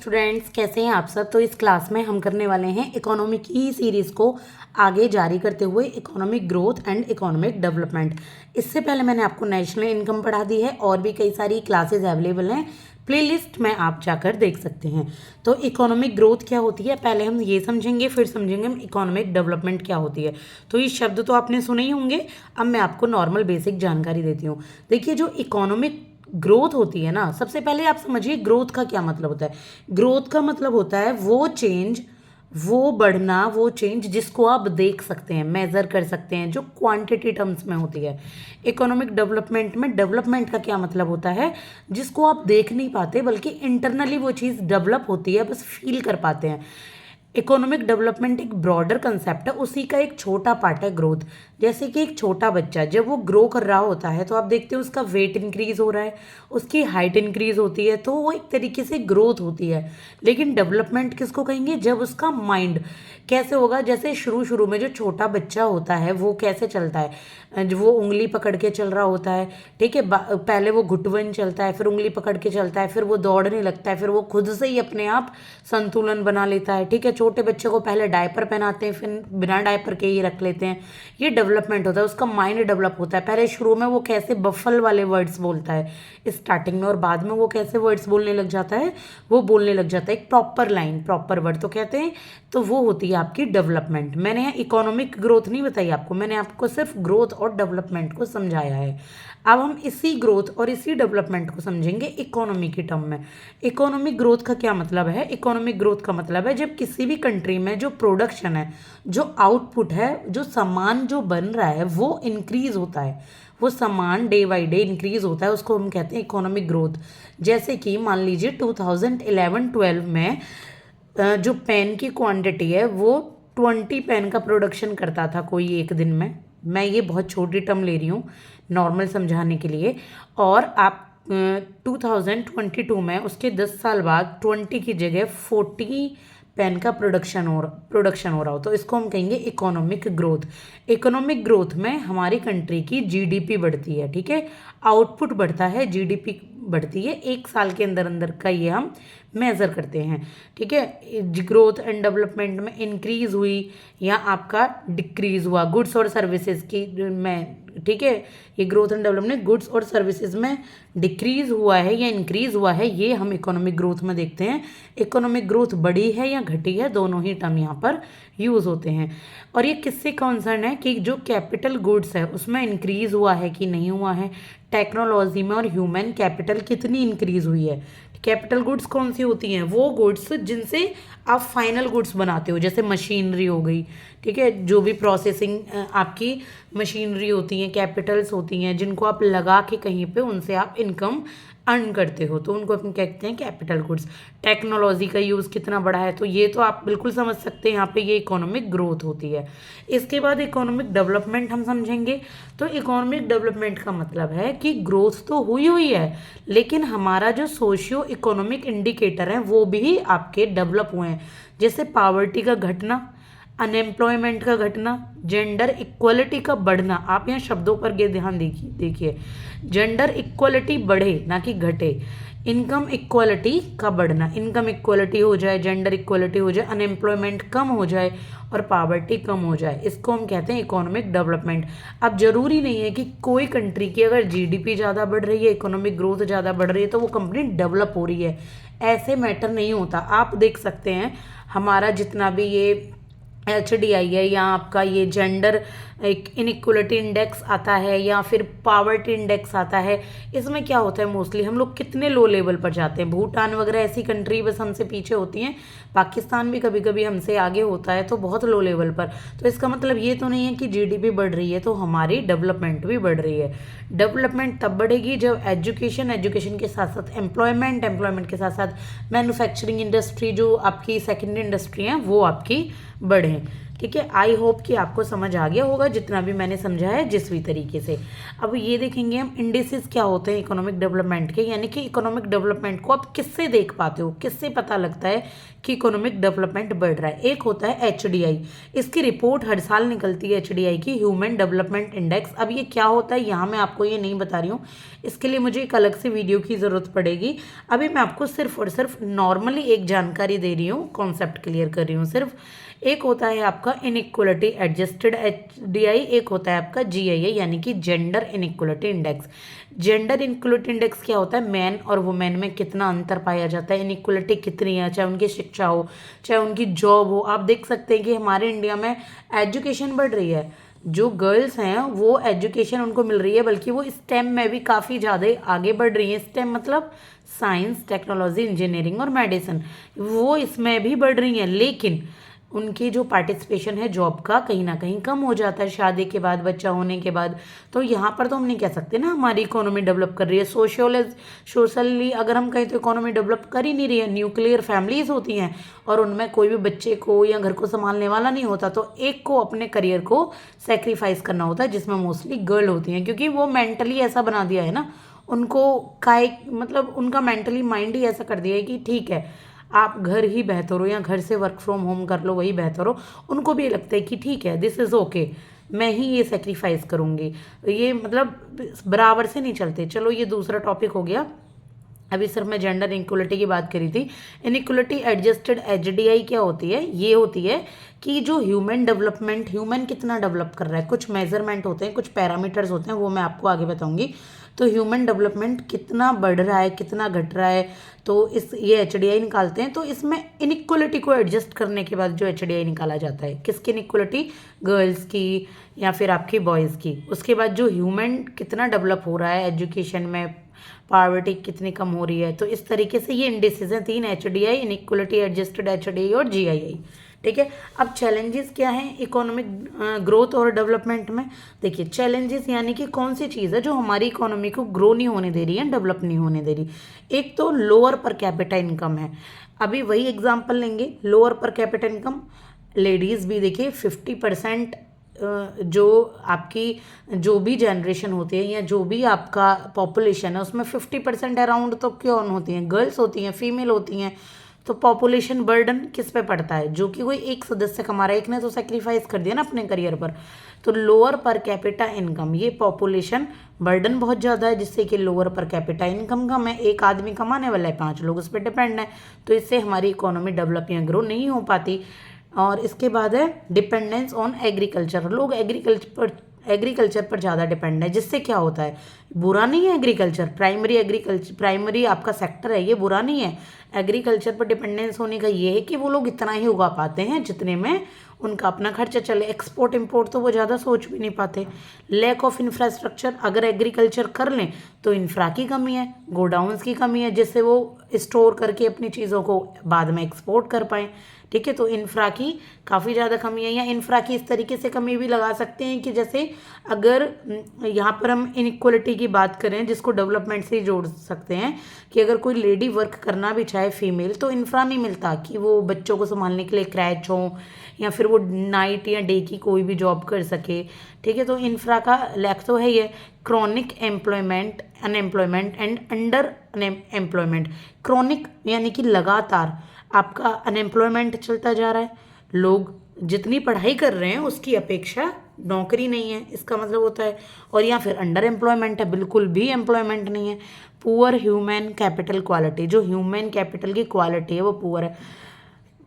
Students, कैसे हैं आप सब। तो इस क्लास में हम करने वाले हैं इकोनॉमिक की सीरीज़ को आगे जारी करते हुए economic growth and economic development. इससे पहले मैंने आपको नेशनल इनकम पढ़ा दी है और भी कई सारी क्लासेस अवेलेबल हैं, प्लेलिस्ट में आप जाकर देख सकते हैं। तो इकोनॉमिक ग्रोथ क्या होती है पहले हम ये समझेंगे, फिर समझेंगे हम इकोनॉमिक डेवलपमेंट क्या होती है। तो ये शब्द तो आपने सुने ही होंगे, अब मैं आपको नॉर्मल बेसिक जानकारी देती हूँ। देखिए, जो इकोनॉमिक ग्रोथ होती है ना, सबसे पहले आप समझिए ग्रोथ का क्या मतलब होता है। ग्रोथ का मतलब होता है वो चेंज, वो बढ़ना, वो चेंज जिसको आप देख सकते हैं, मेजर कर सकते हैं, जो क्वांटिटी टर्म्स में होती है। इकोनॉमिक डेवलपमेंट में डेवलपमेंट का क्या मतलब होता है, जिसको आप देख नहीं पाते बल्कि इंटरनली वो चीज़ डेवलप होती है, बस फील कर पाते हैं। इकोनॉमिक डेवलपमेंट एक ब्रॉडर कंसेप्ट है, उसी का एक छोटा पार्ट है ग्रोथ। जैसे कि एक छोटा बच्चा जब वो ग्रो कर रहा होता है तो आप देखते हो उसका वेट इंक्रीज हो रहा है, उसकी हाइट इंक्रीज होती है, तो वो एक तरीके से ग्रोथ होती है। लेकिन डेवलपमेंट किसको कहेंगे, जब उसका माइंड कैसे होगा। जैसे शुरू शुरू में जो छोटा बच्चा होता है वो कैसे चलता है, वो उंगली पकड़ के चल रहा होता है, ठीक है। पहले वो घुटवन चलता है, फिर उंगली पकड़ के चलता है, फिर वो दौड़ने लगता है, फिर वो खुद से ही अपने आप संतुलन बना लेता है, ठीक है। छोटे बच्चे को पहले डायपर पहनाते हैं, फिर बिना डायपर के ही रख लेते हैं। ये डेवलपमेंट होता है, उसका माइंड डेवलप होता है। पहले शुरू में वो कैसे बफल वाले वर्ड्स बोलता है स्टार्टिंग में, और बाद में वो कैसे वर्ड्स बोलने लग जाता है, वो बोलने लग जाता है एक प्रॉपर लाइन, प्रॉपर वर्ड तो कहते हैं। तो वो होती है आपकी डेवलपमेंट। मैंने यहाँ इकोनॉमिक ग्रोथ नहीं बताई आपको, मैंने आपको सिर्फ ग्रोथ और डेवलपमेंट को समझाया है। अब हम इसी ग्रोथ और इसी डेवलपमेंट को समझेंगे इकोनॉमी की टर्म में। इकोनॉमिक ग्रोथ का क्या मतलब है। इकोनॉमिक ग्रोथ का मतलब है जब किसी भी कंट्री में जो प्रोडक्शन है, जो आउटपुट है, जो सामान जो बन रहा है वो इंक्रीज होता है, वो सामान डे बाई डे इंक्रीज होता है, उसको हम कहते हैं इकोनॉमिक ग्रोथ। जैसे कि मान लीजिए 2011-12 में जो पेन की क्वांटिटी है वो 20 पेन का प्रोडक्शन करता था कोई एक दिन में। मैं ये बहुत छोटी टर्म ले रही हूँ नॉर्मल समझाने के लिए। और आप 2022 में उसके 10 साल बाद 20 की जगह 40 पेन का प्रोडक्शन हो रहा हो, तो इसको हम कहेंगे इकोनॉमिक ग्रोथ। इकोनॉमिक ग्रोथ में हमारी कंट्री की जीडीपी बढ़ती है, ठीक है। आउटपुट बढ़ता है, जीडीपी बढ़ती है, एक साल के अंदर अंदर का ये हम मेज़र करते हैं, ठीक है। ग्रोथ एंड डेवलपमेंट में इंक्रीज हुई या आपका डिक्रीज हुआ गुड्स और सर्विसेज की में, ठीक है। ये ग्रोथ एंड डेवलपमेंट गुड्स और सर्विसेज में डिक्रीज हुआ है या इंक्रीज हुआ है, ये हम इकोनॉमिक ग्रोथ में देखते हैं। इकोनॉमिक ग्रोथ बढ़ी है या घटी है, दोनों ही टर्म यहाँ पर यूज़ होते हैं। और ये किससे कंसर्न है कि जो कैपिटल गुड्स है उसमें इंक्रीज हुआ है कि नहीं हुआ है, टेक्नोलॉजी में और ह्यूमन कैपिटल कितनी इंक्रीज हुई है। कैपिटल गुड्स कौन सी होती हैं, वो गुड्स जिनसे आप फाइनल गुड्स बनाते हो, जैसे मशीनरी हो गई, ठीक है। जो भी प्रोसेसिंग आपकी मशीनरी होती हैं, कैपिटल्स होती हैं, जिनको आप लगा के कहीं पे उनसे आप इनकम अर्न करते हो, तो उनको अपन कहते हैं कैपिटल गुड्स। टेक्नोलॉजी का यूज़ कितना बड़ा है, तो ये तो आप बिल्कुल समझ सकते हैं, यहाँ पे ये इकोनॉमिक ग्रोथ होती है। इसके बाद इकोनॉमिक डेवलपमेंट हम समझेंगे। तो इकोनॉमिक डेवलपमेंट का मतलब है कि ग्रोथ तो हुई है, लेकिन हमारा जो सोशियो इकोनॉमिक इंडिकेटर है वो भी आपके डेवलप हुए हैं। जैसे पावर्टी का घटना, अनएम्प्लॉयमेंट का घटना, जेंडर इक्वलिटी का बढ़ना। आप यहाँ शब्दों पर ध्यान देखिए, जेंडर इक्वलिटी बढ़े ना कि घटे। इनकम इक्वलिटी का बढ़ना, इनकम इक्वलिटी हो जाए, जेंडर इक्वलिटी हो जाए, अनएम्प्लॉयमेंट कम हो जाए और पावर्टी कम हो जाए, इसको हम कहते हैं इकोनॉमिक डेवलपमेंट। अब जरूरी नहीं है कि कोई कंट्री की अगर जीडीपी ज़्यादा बढ़ रही है, इकोनॉमिक ग्रोथ ज़्यादा बढ़ रही है, तो वो कंपनी डेवलप हो रही है, ऐसे मैटर नहीं होता। आप देख सकते हैं हमारा जितना भी ये HDI है या आपका ये जेंडर इनइक्वलिटी इंडेक्स आता है या फिर पावर्टी इंडेक्स आता है, इसमें क्या होता है मोस्टली हम लोग कितने लो लेवल पर जाते हैं। भूटान वगैरह ऐसी कंट्री बस हमसे पीछे होती हैं, पाकिस्तान भी कभी कभी हमसे आगे होता है, तो बहुत लो लेवल पर। तो इसका मतलब ये तो नहीं है कि जीडीपी बढ़ रही है तो हमारी डेवलपमेंट भी बढ़ रही है। डेवलपमेंट तब बढ़ेगी जब एजुकेशन के साथ साथ एम्प्लॉयमेंट के साथ साथ मैन्युफैक्चरिंग इंडस्ट्री, जो आपकी सेकेंडरी इंडस्ट्री है, वो आपकी बढ़े, ठीक है, आई होप कि आपको समझ आ गया होगा जितना भी मैंने समझा है जिस भी तरीके से। अब ये देखेंगे हम इंडिसेस क्या होते हैं इकोनॉमिक डेवलपमेंट के, यानी कि इकोनॉमिक डेवलपमेंट को आप किससे देख पाते हो, किससे पता लगता है कि इकोनॉमिक डेवलपमेंट बढ़ रहा है। एक होता है HDI, इसकी रिपोर्ट हर साल निकलती है HDI की, ह्यूमन डेवलपमेंट इंडेक्स। अब ये क्या होता है यहाँ मैं आपको ये नहीं बता रही हूँ, इसके लिए मुझे एक अलग से वीडियो की ज़रूरत पड़ेगी। अभी मैं आपको सिर्फ और सिर्फ नॉर्मली एक जानकारी दे रही हूँ, कॉन्सेप्ट क्लियर कर रही हूँ सिर्फ। एक होता है आपका इनइक्वलिटी एडजस्टेड HDI, एक होता है आपका GII यानी कि gender inequality index. Gender inequality index क्या होता है, मैन और वुमेन में कितना अंतर पाया जाता है, इनइक्वलिटी कितनी है, चाहे उनकी शिक्षा हो चाहे उनकी जॉब हो। आप देख सकते हैं कि हमारे इंडिया में एजुकेशन बढ़ रही है, जो गर्ल्स हैं वो एजुकेशन उनको मिल रही है, बल्कि वो स्टेम में भी काफ़ी ज़्यादा आगे बढ़ रही हैं। स्टेम मतलब साइंस, टेक्नोलॉजी, इंजीनियरिंग और मेडिसिन, वो इसमें भी बढ़ रही हैं, लेकिन उनकी जो पार्टिसिपेशन है जॉब का कहीं ना कहीं कम हो जाता है शादी के बाद, बच्चा होने के बाद। तो यहाँ पर तो हम नहीं कह सकते ना हमारी इकोनॉमी डेवलप कर रही है। सोशली अगर हम कहें तो इकोनॉमी डेवलप कर ही नहीं रही है। न्यूक्लियर फैमिलीज होती हैं और उनमें कोई भी बच्चे को या घर को संभालने वाला नहीं होता, तो एक को अपने करियर को सेक्रीफाइस करना होता है, जिसमें मोस्टली गर्ल होती हैं, क्योंकि वो मेंटली ऐसा बना दिया है ना उनको, काय मतलब उनका मेंटली माइंड ही ऐसा कर दिया है कि ठीक है आप घर ही बेहतर हो या घर से वर्क फ्रॉम होम कर लो वही बेहतर हो। उनको भी लगता है कि ठीक है दिस इज़ ओके, मैं ही ये सेक्रीफाइस करूँगी। ये मतलब बराबर से नहीं चलते। चलो ये दूसरा टॉपिक हो गया। अभी सिर्फ मैं जेंडर इनइक्वलिटी की बात करी थी। इनइक्वलिटी एडजस्टेड HDI क्या होती है, ये होती है कि जो ह्यूमन डेवलपमेंट, ह्यूमन कितना डेवलप कर रहा है, कुछ मेजरमेंट होते हैं, कुछ पैरामीटर्स होते हैं, वो मैं आपको आगे बताऊंगी। तो ह्यूमन डेवलपमेंट कितना बढ़ रहा है कितना घट रहा है, तो इस ये HDI निकालते हैं। तो इसमें इनइक्वलिटी को एडजस्ट करने के बाद जो HDI निकाला जाता है, किसकी इनइक्वलिटी, गर्ल्स की या फिर आपकी बॉयज़ की। उसके बाद जो ह्यूमन कितना डेवलप हो रहा है एजुकेशन में, पॉवर्टी कितनी कम हो रही है। तो इस तरीके से ये इंडिसेस हैं तीन, HDI, इनइक्वलिटी एडजस्टेड HDI और GII। ठीक है, अब चैलेंजेस क्या हैं इकोनॉमिक ग्रोथ और डेवलपमेंट में। देखिए चैलेंजेस यानी कि कौन सी चीज़ है जो हमारी इकोनॉमी को ग्रो नहीं होने दे रही है, डेवलप नहीं होने दे रही। एक तो लोअर पर कैपिटा इनकम है। अभी वही एग्जांपल लेंगे, lower per capita income, ladies भी देखिए 50% जो आपकी जो भी जनरेशन होती है या जो भी आपका पॉपुलेशन है उसमें 50% अराउंड तो कौन होती हैं, गर्ल्स होती हैं, फीमेल होती हैं। तो पॉपुलेशन बर्डन किस पे पड़ता है, जो कि कोई एक सदस्य कमा रहा है, एक ने तो सेक्रीफाइस कर दिया ना अपने करियर पर। तो लोअर पर कैपिटा इनकम, ये पॉपुलेशन बर्डन बहुत ज़्यादा है, जिससे कि लोअर पर कैपिटा इनकम कम है, एक आदमी कमाने वाला है, 5 लोग उस पर डिपेंड है। तो इससे हमारी इकोनॉमी डेवलप या ग्रो नहीं हो पाती। और इसके बाद है डिपेंडेंस ऑन एग्रीकल्चर, लोग एग्रीकल्चर पर ज़्यादा डिपेंड है, जिससे क्या होता है, बुरा नहीं है एग्रीकल्चर, प्राइमरी आपका सेक्टर है, ये बुरा नहीं है। एग्रीकल्चर पर डिपेंडेंस होने का ये है कि वो लोग इतना ही उगा पाते हैं जितने में उनका अपना खर्चा चले। एक्सपोर्ट इंपोर्ट तो वो ज़्यादा सोच भी नहीं पाते। लैक ऑफ इंफ्रास्ट्रक्चर, अगर एग्रीकल्चर कर लें तो इंफ्रा की कमी है, गोडाउंस की कमी है, जिससे वो स्टोर करके अपनी चीज़ों को बाद में एक्सपोर्ट कर पाएँ। ठीक है, तो इंफ्रा की काफ़ी ज़्यादा कमी है। या इंफ्रा की इस तरीके से कमी भी लगा सकते हैं कि जैसे अगर यहाँ पर हम इनइक्वलिटी की बात करें, जिसको डेवलपमेंट से ही जोड़ सकते हैं, कि अगर कोई लेडी वर्क करना भी चाहे फीमेल, तो इंफ्रा नहीं मिलता कि वो बच्चों को संभालने के लिए क्रैच हो या फिर वो नाइट या डे की कोई भी जॉब कर सके। ठीक है, तो इंफ्रा का लैक तो है ही है। Chronic employment, unemployment and under employment. Chronic यानी कि लगातार आपका अनएम्प्लॉयमेंट चलता जा रहा है, लोग जितनी पढ़ाई कर रहे हैं उसकी अपेक्षा नौकरी नहीं है, इसका मतलब होता है। और या फिर अंडर एम्प्लॉयमेंट है, बिल्कुल भी एम्प्लॉयमेंट नहीं है। पुअर ह्यूमन कैपिटल क्वालिटी, जो ह्यूमन कैपिटल की क्वालिटी है वो पुअर है।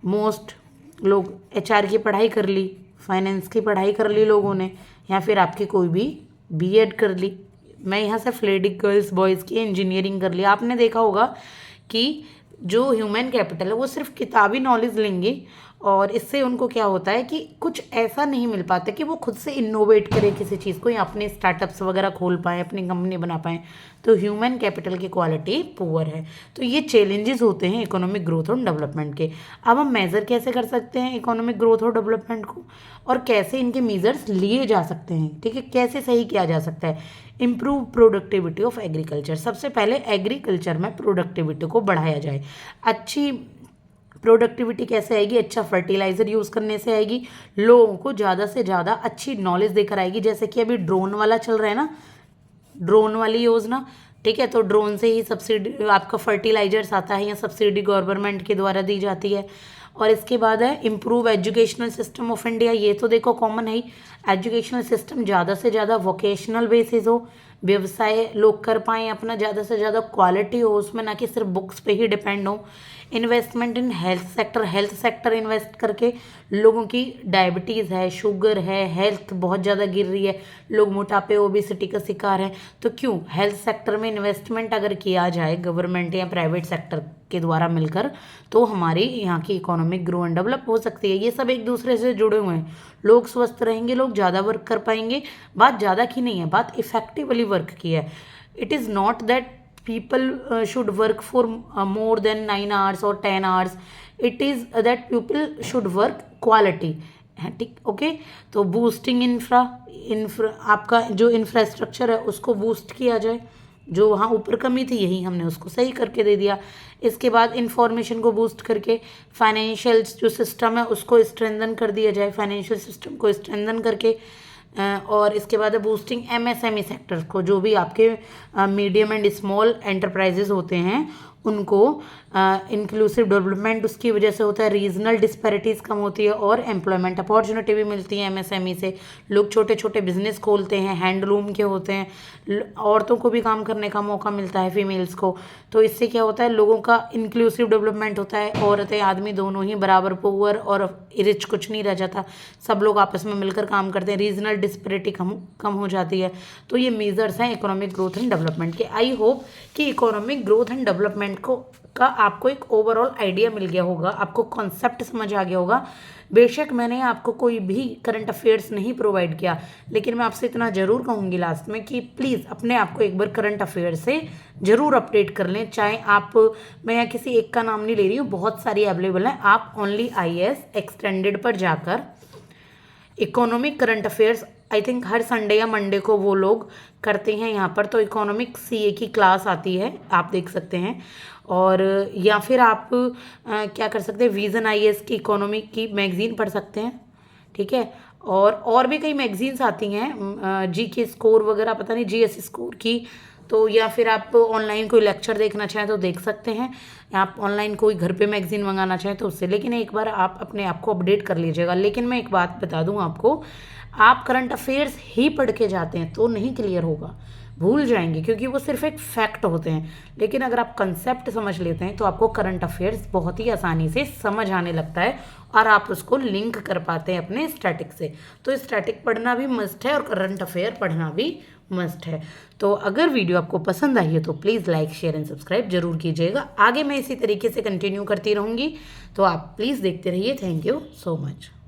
मोस्ट लोग HR की पढ़ाई कर ली, फाइनेंस की पढ़ाई कर ली लोगों ने, या फिर आपकी कोई भी B.Ed कर ली। मैं यहाँ सिर्फ लेडी गर्ल्स बॉयज़ की इंजीनियरिंग कर ली। आपने देखा होगा कि जो ह्यूमन कैपिटल है वो सिर्फ किताबी नॉलेज लेंगे, और इससे उनको क्या होता है कि कुछ ऐसा नहीं मिल पाता कि वो खुद से इनोवेट करे किसी चीज़ को, या अपने स्टार्टअप्स वगैरह खोल पाएँ, अपनी कंपनी बना पाएँ। तो ह्यूमन कैपिटल की क्वालिटी पुअर है। तो ये चैलेंजेस होते हैं इकोनॉमिक ग्रोथ और डेवलपमेंट के। अब हम मेज़र कैसे कर सकते हैं इकोनॉमिक ग्रोथ और डेवलपमेंट को, और कैसे इनके मेजर्स लिए जा सकते हैं। ठीक है, कैसे सही किया जा सकता है। इम्प्रूव प्रोडक्टिविटी ऑफ एग्रीकल्चर, सबसे पहले एग्रीकल्चर में प्रोडक्टिविटी को बढ़ाया जाए। अच्छी प्रोडक्टिविटी कैसे आएगी, अच्छा फर्टिलाइज़र यूज़ करने से आएगी, लोगों को ज़्यादा से ज़्यादा अच्छी नॉलेज देकर आएगी। जैसे कि अभी ड्रोन वाला चल रहा है ना, ड्रोन वाली योजना, ठीक है, तो ड्रोन से ही सब्सिडी आपका फर्टिलाइजर्स आता है या सब्सिडी गवर्नमेंट के द्वारा दी जाती है। और इसके बाद है improve educational system of India, ये तो देखो कॉमन है ही, एजुकेशनल सिस्टम ज़्यादा से ज़्यादा वोकेशनल बेसिस हो, व्यवसाय लोग कर पाएँ अपना, ज़्यादा से ज़्यादा क्वालिटी हो उसमें, ना कि सिर्फ बुक्स पे ही डिपेंड हो। Investment in health sector invest करके, लोगों की डायबिटीज़ है, शुगर है, हेल्थ बहुत ज़्यादा गिर रही है, लोग मोटापे ओबेसिटी का शिकार हैं, तो क्यों हेल्थ सेक्टर में इन्वेस्टमेंट अगर किया जाए गवर्नमेंट या प्राइवेट सेक्टर के द्वारा मिलकर, तो हमारी यहाँ की इकोनॉमिक ग्रो एंड डेवलप हो सकती है। ये सब एक दूसरे से जुड़े हुए हैं, लोग स्वस्थ रहेंगे, लोग ज़्यादा वर्क कर पाएंगे। बात ज़्यादा की नहीं है, बात इफेक्टिवली वर्क की है। It is not that people should work for more than 9 hours or 10 hours, it is that people should work quality है, ठीक, ओके। तो बूस्टिंग इंफ्रा आपका जो इंफ्रास्ट्रक्चर है उसको बूस्ट किया जाए, जो वहाँ ऊपर कमी थी यही हमने उसको सही करके दे दिया। इसके बाद इंफॉर्मेशन को बूस्ट करके फाइनेंशियल जो सिस्टम है उसको स्ट्रेंथन कर दिया जाए, फाइनेंशियल सिस्टम को स्ट्रेंथन करके। और इसके बाद है बूस्टिंग एमएसएमई सेक्टर्स को, जो भी आपके मीडियम एंड स्मॉल एंटरप्राइजेज होते हैं उनको इंक्लूसिव डेवलपमेंट उसकी वजह से होता है, रीजनल डिस्पैरिटीज़ कम होती है और एम्प्लॉयमेंट अपॉर्चुनिटी भी मिलती है एमएसएमई से। लोग छोटे छोटे बिजनेस खोलते हैं, हैंडलूम के होते हैं, औरतों को भी काम करने का मौका मिलता है, फीमेल्स को। तो इससे क्या होता है, लोगों का इंक्लूसिव डेवलपमेंट होता है, औरतें आदमी दोनों ही बराबर, पुअर और रिच कुछ नहीं रह जाता, सब लोग आपस में मिलकर काम करते हैं, रीजनल डिस्पैरिटी कम हो जाती है। तो ये मेजर्स हैं इकोनॉमिक ग्रोथ एंड डेवलपमेंट के। आई होप कि इकोनॉमिक ग्रोथ एंड डेवलपमेंट का आपको एक ओवरऑल आइडिया मिल गया होगा, आपको कॉन्सेप्ट समझ आ गया होगा। बेशक मैंने आपको कोई भी करंट अफेयर्स नहीं प्रोवाइड किया, लेकिन मैं आपसे इतना ज़रूर कहूँगी लास्ट में कि प्लीज़ अपने आप को एक बार करंट अफेयर से ज़रूर अपडेट कर लें। चाहे आप, मैं यहाँ किसी एक का नाम नहीं ले रही हूँ, बहुत सारी अवेलेबल हैं। आप ओनली आईएएस एक्सटेंडेड पर जाकर economic current affairs, I think her Sunday या मंडे को वो लोग करते हैं यहाँ पर, तो इकोनॉमिक सीए की क्लास आती है, आप देख सकते हैं। और या फिर आप क्या कर सकते हैं, विजन आईएएस की इकोनॉमी की मैगज़ीन पढ़ सकते हैं, ठीक है। और भी कई मैगज़ीन्स आती हैं, जी के स्कोर वगैरह, पता नहीं जीएस स्कोर की, तो या फिर आप ऑनलाइन कोई लेक्चर देखना चाहें तो देख सकते हैं, या आप ऑनलाइन कोई घर पे मैगज़ीन मंगाना चाहें तो उससे। लेकिन एक बार आप अपने आप को अपडेट कर लीजिएगा। लेकिन मैं एक बात बता दूं आपको, आप करंट अफेयर्स ही पढ़ के जाते हैं तो नहीं क्लियर होगा, भूल जाएंगे, क्योंकि वो सिर्फ एक फैक्ट होते हैं। लेकिन अगर आप कंसेप्ट समझ लेते हैं तो आपको करंट अफेयर्स बहुत ही आसानी से समझ आने लगता है और आप उसको लिंक कर पाते हैं अपने स्टैटिक से। तो स्टैटिक पढ़ना भी मस्ट है और करंट अफेयर पढ़ना भी मस्ट है। तो अगर वीडियो आपको पसंद आई है तो please like share and subscribe जरूर कीजिएगा। आगे मैं इसी तरीके से कंटिन्यू करती रहूँगी, तो आप प्लीज़ देखते रहिए। Thank you so much.